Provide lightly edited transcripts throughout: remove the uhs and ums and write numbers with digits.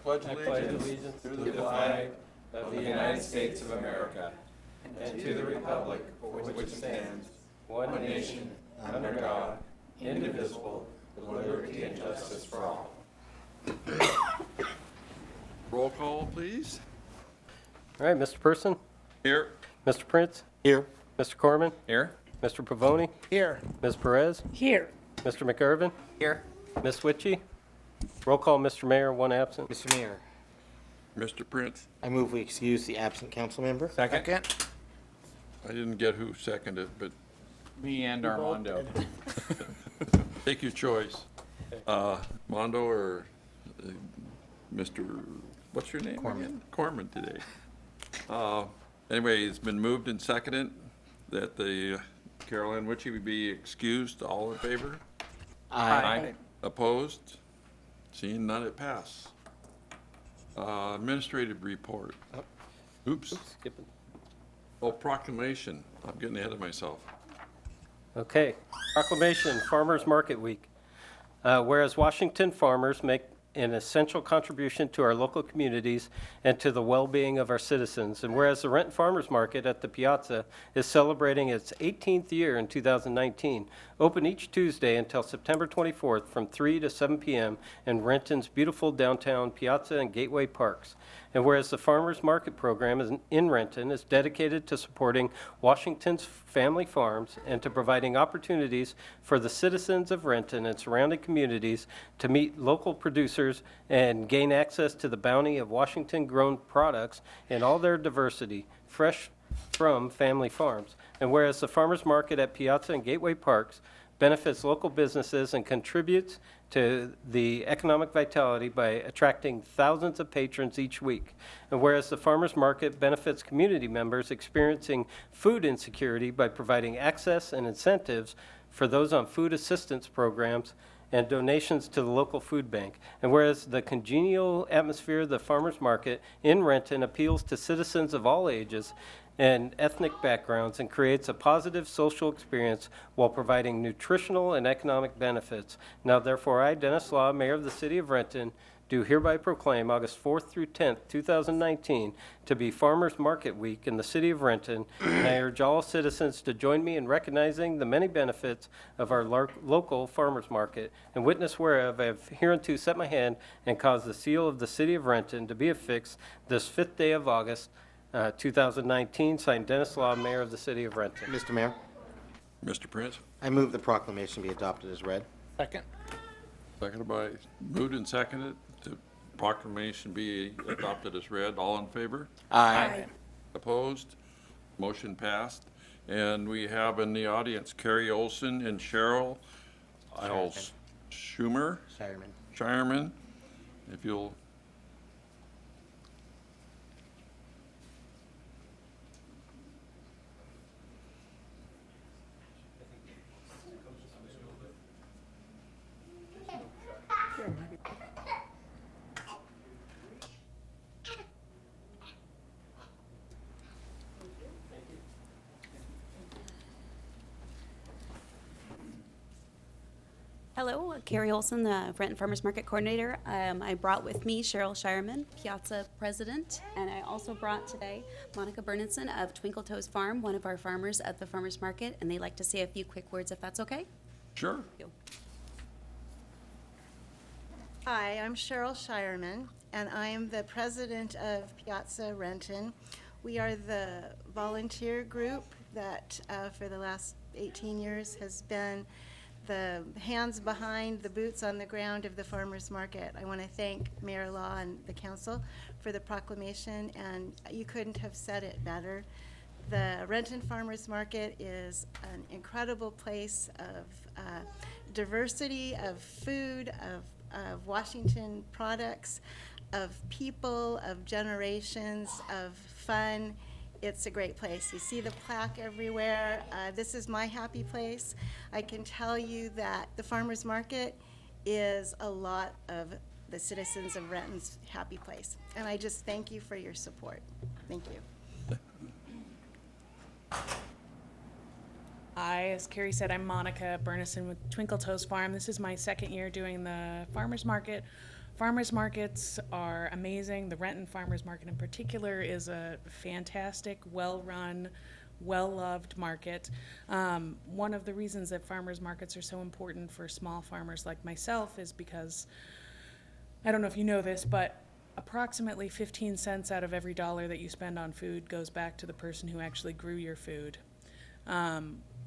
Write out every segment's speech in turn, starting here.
pledge allegiance to the flag of the United States of America and to the republic for which it stands, one nation, under God, indivisible, with liberty and justice for all. Roll call, please. All right, Mr. Person, Here. Mr. Prince, Here. Mr. Corman, Here. Mr. Pavoni, Here. Ms. Perez, Here. Mr. McIrvin, Here. Ms. Witchy. Roll call, Mr. Mayor, one absent. Mr. Mayor, Mr. Prince. I move we excuse the absent council member. Second. I didn't get who seconded, but Me and Armando. take your choice. Mondo or Mr., what's your name again? Corman today. Anyway, it's been moved and seconded that the Carolyn Witchy be excused. All in favor? Aye. Opposed? Seeing none, it pass. Administrative report. Oops. Skipping. Oh, proclamation. I'm getting ahead of myself. Okay, proclamation, Farmers Market Week. Whereas Washington farmers make an essential contribution to our local communities and to the well-being of our citizens. And whereas the Renton Farmers Market at the Piazza is celebrating its 18th year in 2019, open each Tuesday until September 24th from 3 to 7 p.m. in Renton's beautiful downtown Piazza and Gateway Parks. And whereas the Farmers Market program in Renton is dedicated to supporting Washington's family farms and to providing opportunities for the citizens of Renton and surrounding communities to meet local producers and gain access to the bounty of Washington-grown products in all their diversity, fresh from family farms. And whereas the Farmers Market at Piazza and Gateway Parks benefits local businesses and contributes to the economic vitality by attracting thousands of patrons each week. And whereas the farmers market benefits community members experiencing food insecurity by providing access and incentives for those on food assistance programs and donations to the local food bank. And whereas the congenial atmosphere of the farmers market in Renton appeals to citizens of all ages and ethnic backgrounds and creates a positive social experience while providing nutritional and economic benefits. Now therefore, I, Dennis Law, Mayor of the City of Renton, do hereby proclaim August 4th through 10th, 2019 to be Farmers Market Week in the City of Renton, and I urge all citizens to join me in recognizing the many benefits of our local farmers market, and witness whereof I have hereunto set my hand and caused the seal of the City of Renton to be affixed this 5th day of August, 2019, signed Dennis Law, Mayor of the City of Renton. Mr. Mayor, Mr. Prince. I move the proclamation be adopted as read. Second. Seconded by, moved and seconded to proclamation be adopted as read. All in favor? Aye. Opposed? Motion passed. And we have in the audience Carrie Olson and Cheryl Isles Schumer, Shireman. If you'll. Hello, Carrie Olson, the Renton Farmers Market Coordinator. I brought with me Cheryl Shireman, Piazza President, and I also brought today Monica Bernenson of Twinkle Toes Farm, one of our farmers at the Farmers Market, and they'd like to say a few quick words if that's okay. Sure. Thank you. Hi, I'm Cheryl Shireman, and I am the president of Piazza Renton. We are the volunteer group that for the last 18 years has been the hands behind the boots on the ground of the farmers market. I want to thank Mayor Law and the council for the proclamation, and you couldn't have said it better. The Renton Farmers Market is an incredible place of diversity, of food, of Washington products, of people, of generations, of fun. It's a great place. You see the plaque everywhere. This is my happy place. I can tell you that the farmers market is a lot of the citizens of Renton's happy place. And I just thank you for your support. Thank you. Hi, as Carrie said, I'm Monica Bernison with Twinkle Toes Farm. This is my second year doing the farmers market Farmers markets are amazing. The Renton Farmers Market in particular is a fantastic, well-run, well-loved market. One of the reasons that farmers markets are so important for small farmers like myself is because, I don't know if you know this, but approximately 15 cents out of every dollar that you spend on food goes back to the person who actually grew your food.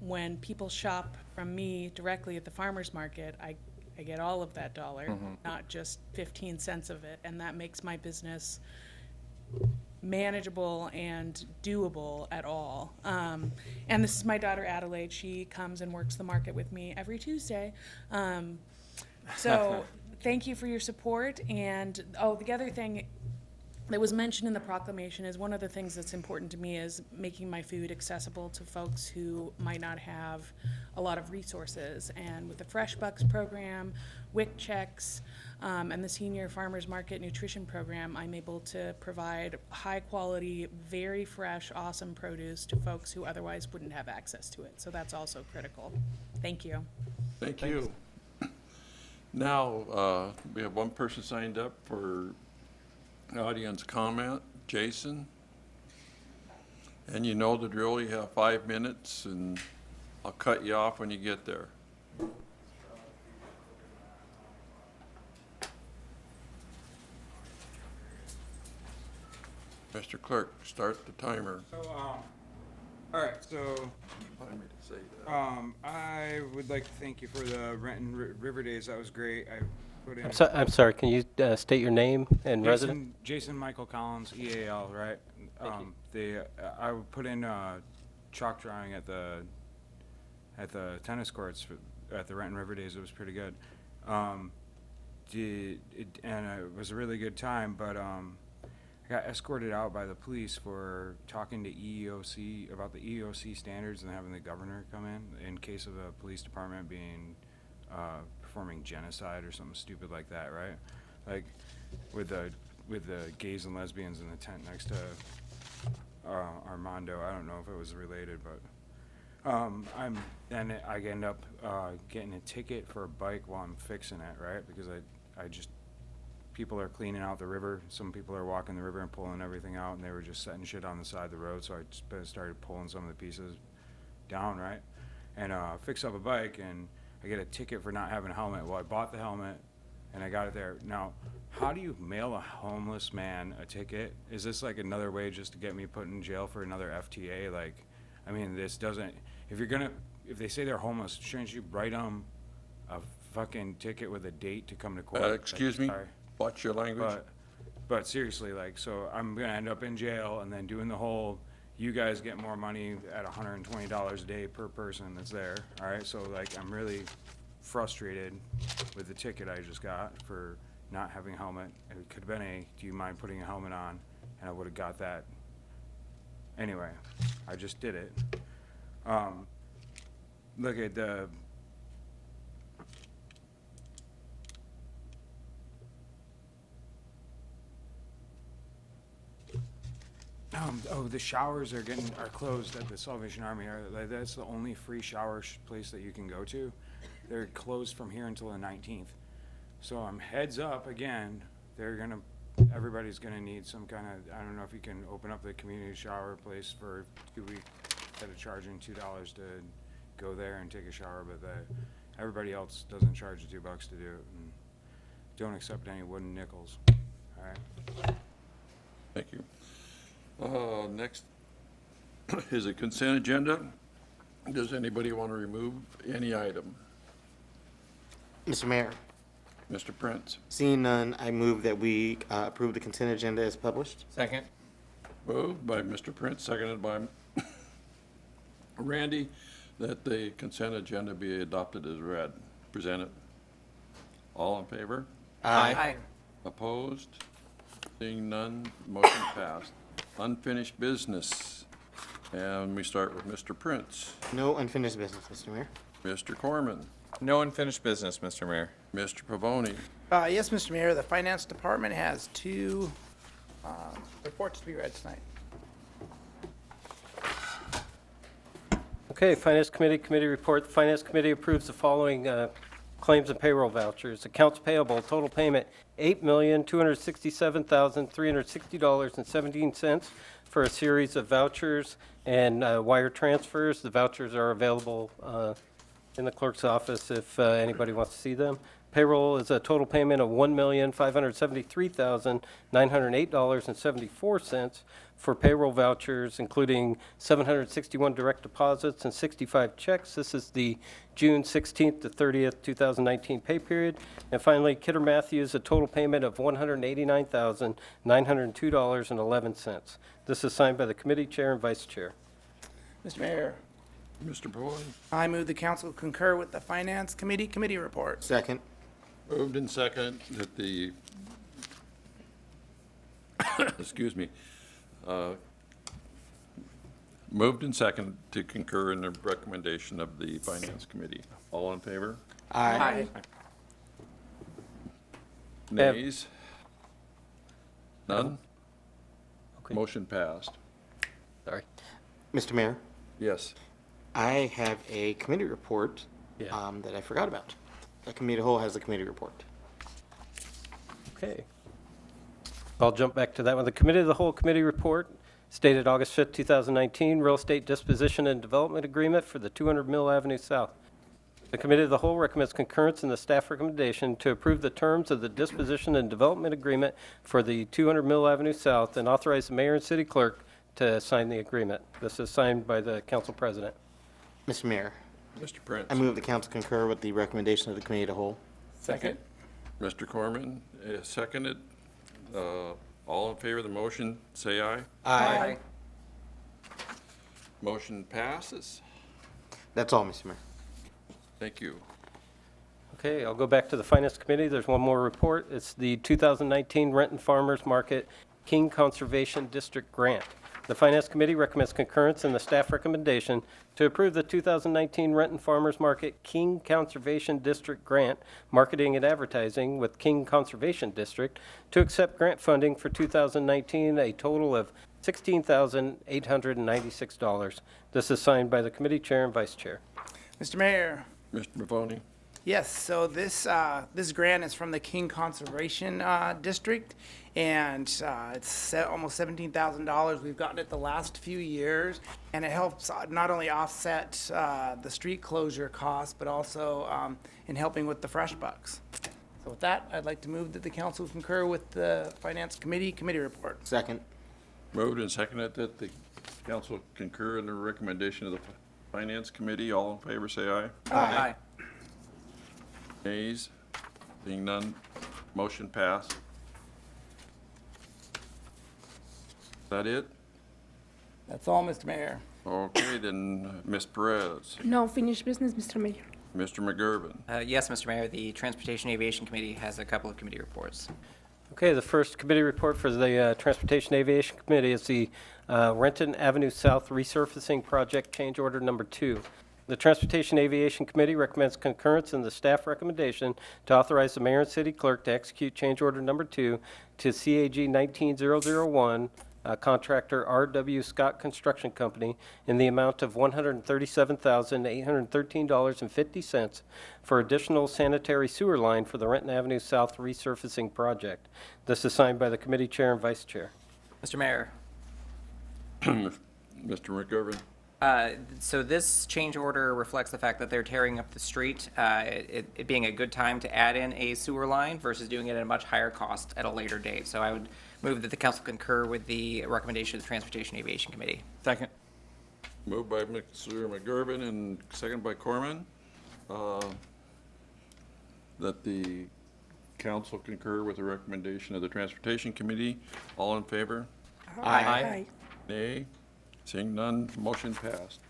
When people shop from me directly at the farmer's market, I get all of that dollar, not just 15 cents of it, and that makes my business manageable and doable at all. And this is my daughter Adelaide. She comes and works the market with me every Tuesday. So thank you for your support. And the other thing that was mentioned in the proclamation is one of the things that's important to me is making my food accessible to folks who might not have a lot of resources. And with the Fresh Bucks program, WIC checks, and the Senior Farmers Market Nutrition Program, I'm able to provide high quality, very fresh, awesome produce to folks who otherwise wouldn't have access to it. So that's also critical. Thank you. Thank you. Now, we have one person signed up for audience comment, Jason. And you know the drill, you have 5 minutes, and I'll cut you off when you get there. Mr. Clerk, start the timer. So, all right, so, Allow me to say that. I would like to thank you for the Renton River Days. That was great. I put in. I'm sorry, can you state your name and resident? Jason Michael Collins, EAL, right? I would put in chalk drawing at the tennis courts at the Renton River Days. It was pretty good. And it was a really good time, but I got escorted out by the police for talking to EEOC about the EEOC standards and having the governor come in case of a police department being performing genocide or something stupid like that, right? Like with the gays and lesbians in the tent next to Armando. I don't know if it was related, but I end up getting a ticket for a bike while I'm fixing it, right? Because I just people are cleaning out the river. Some people are walking the river and pulling everything out, and they were just setting shit on the side of the road. So I just started pulling some of the pieces down, right? And fix up a bike, and I get a ticket for not having a helmet. Well, I bought the helmet, and I got it there. Now, how do you mail a homeless man a ticket? Is this like another way just to get me put in jail for another FTA? Like, I mean, this doesn't. If they say they're homeless, shouldn't you write them a fucking ticket with a date to come to court? Excuse me? Sorry. Watch your language. But seriously, like, so I'm gonna end up in jail and then doing the whole, you guys get more money at $120 a day per person that's there, all right? So, like, I'm really frustrated with the ticket I just got for not having a helmet. It could have been do you mind putting a helmet on? And I would have got that. Anyway, I just did it. Look at the the showers are closed at the Salvation Army. That's the only free shower place that you can go to. They're closed from here until the 19th. So I'm heads up again. Everybody's gonna need some kind of. I don't know if you can open up the community shower place for 2 weeks instead of charging $2 to go there and take a shower, but everybody else doesn't charge $2 to do it, and don't accept any wooden nickels. All right. Thank you. Next is a consent agenda. Does anybody want to remove any item? Mr. Mayor, Mr. Prince? seeing none, I move that we approve the consent agenda as published. Second. Moved by Mr. Prince, seconded by Randy, that the consent agenda be adopted as read. Presented. All in favor? Aye. Opposed? Seeing none, motion passed. Unfinished business. And we start with Mr. Prince. No unfinished business, Mr. Mayor. Mr. Corman. No unfinished business, Mr. Mayor. Mr. Pavoni. Yes, Mr. Mayor, the Finance Department has two reports to be read tonight. Okay, Finance Committee report. The Finance Committee approves the following Claims and payroll vouchers. Accounts payable, total payment, $8,267,360.17 for a series of vouchers and wire transfers. The vouchers are available in the clerk's office if anybody wants to see them. Payroll is a total payment of $1,573,908.74 for payroll vouchers, including 761 direct deposits and 65 checks. This is the June 16th to 30th, 2019 pay period. And finally, Kidder Matthews, a total payment of $189,902.11. This is signed by the committee chair and vice chair. Mr. Mayor, Mr. Pavoni. I move the council concur with the Finance Committee committee report. Second. Moved in second that the, excuse me, moved in second to concur in the recommendation of the Finance Committee. All in favor? Aye. Nays? None? Okay. Motion passed. Sorry. Mr. Mayor, Yes. I have a committee report Yeah. that I forgot about. The committee of the whole has the committee report. Okay. I'll jump back to that one. The Committee of the Whole Committee report stated August 5th, 2019, real estate disposition and development agreement for the 200 Mill Avenue South. The Committee of the Whole recommends concurrence in the staff recommendation to approve the terms of the disposition and development agreement for the 200 Mill Avenue South and authorize the mayor and city clerk to sign the agreement. This is signed by the council president. Mr. Mayor, Mr. Prince. I move the council concur with the recommendation of the committee of the whole. Second. Mr. Corman, seconded. All in favor of the motion, say aye. Aye. Motion passes. That's all, Mr. Mayor. Thank you. Okay, I'll go back to the Finance Committee. There's one more report. It's the 2019 Renton Farmers Market King Conservation District Grant. The Finance Committee recommends concurrence in the staff recommendation to approve the 2019 Renton Farmers Market King Conservation District Grant, Marketing and Advertising with King Conservation District, to accept grant funding for 2019, a total of $16,896. This is signed by the committee chair and vice chair. Mr. Mayor, Mr. Mavoni. yes, so this grant is from the King Conservation District, and it's almost $17,000. We've gotten it the last few years, and it helps not only offset the street closure costs, but also in helping with the fresh bucks. So with that, I'd like to move that the council concur with the Finance Committee committee report. Second. Moved and seconded that the council concur in the recommendation of the Finance Committee. All in favor, say aye. Aye. Nays? Seeing none, motion passed. Is that it? That's all, Mr. Mayor. Okay, then, Ms. Perez. No finished business, Mr. Mayor. Mr. McGurven. Yes, Mr. Mayor, the Transportation Aviation Committee has a couple of committee reports. Okay, the first committee report for the Transportation Aviation Committee is the Renton Avenue South Resurfacing Project Change Order Number 2. The Transportation Aviation Committee recommends concurrence in the staff recommendation to authorize the mayor and city clerk to execute Change Order Number 2 to CAG 19001, contractor R.W. Scott Construction Company, in the amount of $137,813.50 for additional sanitary sewer line for the Renton Avenue South resurfacing project. This is signed by the committee chair and vice chair. Mr. Mayor, Mr. McGurven. so this change order reflects the fact that they're tearing up the street, it being a good time to add in a sewer line versus doing it at a much higher cost at a later date. So I would move that the council concur with the recommendation of the Transportation Aviation Committee. Second. Moved by Mr. McGurven and seconded by Corman. That the council concur with the recommendation of the Transportation Committee. All in favor? Aye. Nay? Seeing none, motion passed.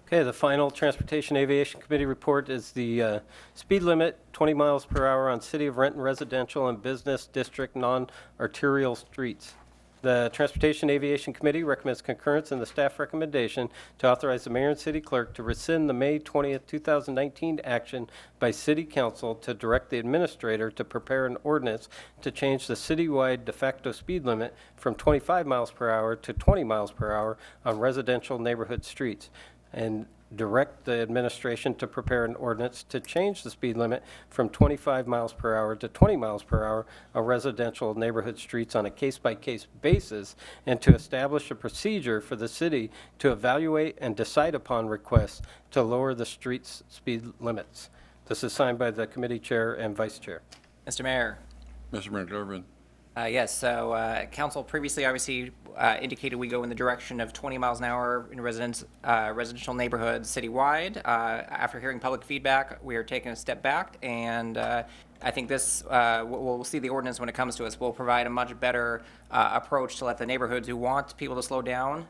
Okay, the final Transportation Aviation Committee report is the speed limit, 20 miles per hour on City of Renton residential and business district non-arterial streets. The Transportation Aviation Committee recommends concurrence in the staff recommendation to authorize the mayor and city clerk to rescind the May 20th, 2019 action by City Council to direct the administrator to prepare an ordinance to change the citywide de facto speed limit from 25 miles per hour to 20 miles per hour on residential neighborhood streets. And direct the administration to prepare an ordinance to change the speed limit from 25 miles per hour to 20 miles per hour on residential neighborhood streets on a case-by-case basis, and to establish a procedure for the city to evaluate and decide upon requests to lower the street's speed limits. This is signed by the committee chair and vice chair. Mr. Mayor. Mr. McGovern. Yes, so council previously obviously indicated we go in the direction of 20 miles an hour in residential neighborhoods citywide. After hearing public feedback, we are taking a step back, and I think this, we'll see the ordinance when it comes to us, will provide a much better approach to let the neighborhoods who want people to slow down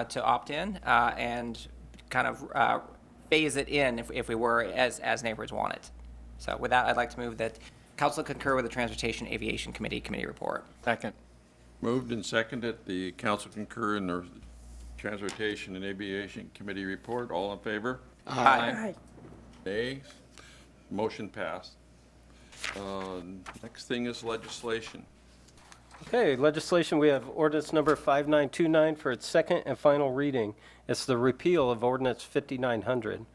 to opt in and kind of phase it in if we were as neighbors want it. So with that, I'd like to move that council concur with the Transportation Aviation Committee report. Second. Moved and seconded, the council concur in the Transportation and Aviation Committee report. All in favor? Aye. Nays? Motion passed. Next thing is legislation. Okay, legislation, we have ordinance number 5929 for its second and final reading. It's the repeal of ordinance 5900.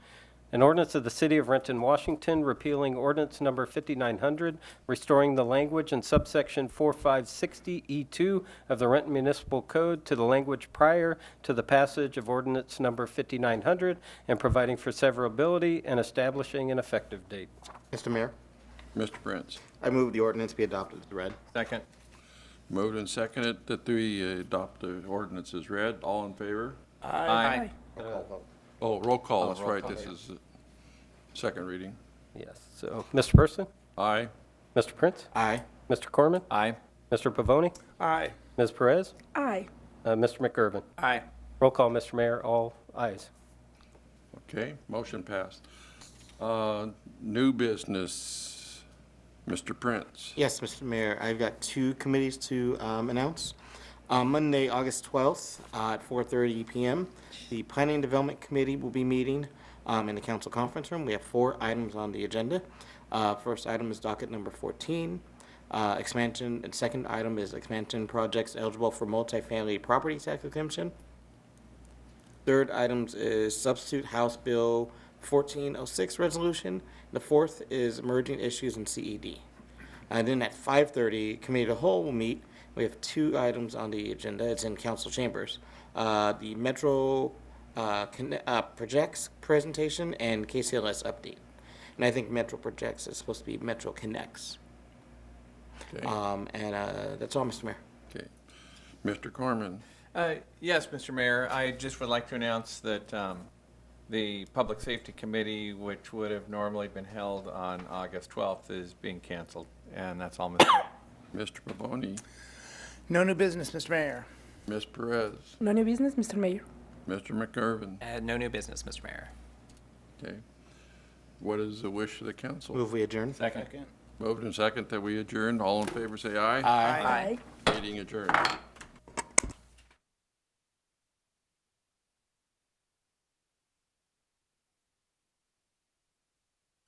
An ordinance of the City of Renton, Washington, repealing ordinance number 5900, restoring the language in subsection 4560E2 of the Renton Municipal Code to the language prior to the passage of ordinance number 5900, and providing for severability and establishing an effective date. Mr. Mayor, Mr. Prince. I move the ordinance be adopted as read. Second. Moved and seconded that we adopt the ordinance as read. All in favor? Aye. Oh, roll call, that's roll right, call, this is the second reading. Yes, so, Mr. Person? Aye. Mr. Prince? Aye. Mr. Corman? Aye. Mr. Pavoni? Aye. Ms. Perez? Aye. Mr. McGurven? Aye. Roll call, Mr. Mayor, all ayes. Okay, motion passed. New business, Mr. Prince. Yes, Mr. Mayor, I've got two committees to announce. On Monday, August 12th at 4:30 p.m., the Planning and Development Committee will be meeting in the council conference room. We have 4 items on the agenda. First item is docket number 14, expansion, and second item is expansion projects eligible for multifamily property tax exemption. Third item is substitute House Bill 1406 resolution. The fourth is emerging issues in CED. And then at 5:30, Committee of the Whole will meet. We have 2 items on the agenda. It's in council chambers. The Metro Projects presentation and KCLS update. And I think Metro Projects is supposed to be Metro Connects. Okay. That's all, Mr. Mayor. Okay. Mr. Corman. Yes, Mr. Mayor, I just would like to announce that the Public Safety Committee, which would have normally been held on August 12th, is being canceled. And that's all, Mr. Mayor. Mr. Pavoni. No new business, Mr. Mayor. Ms. Perez. No new business, Mr. Mayor. Mr. McGurven. No new business, Mr. Mayor. Okay. What is the wish of the council? Move we adjourn. Second. Moved and second that we adjourn. All in favor say aye. Aye. Aye. Meeting adjourned.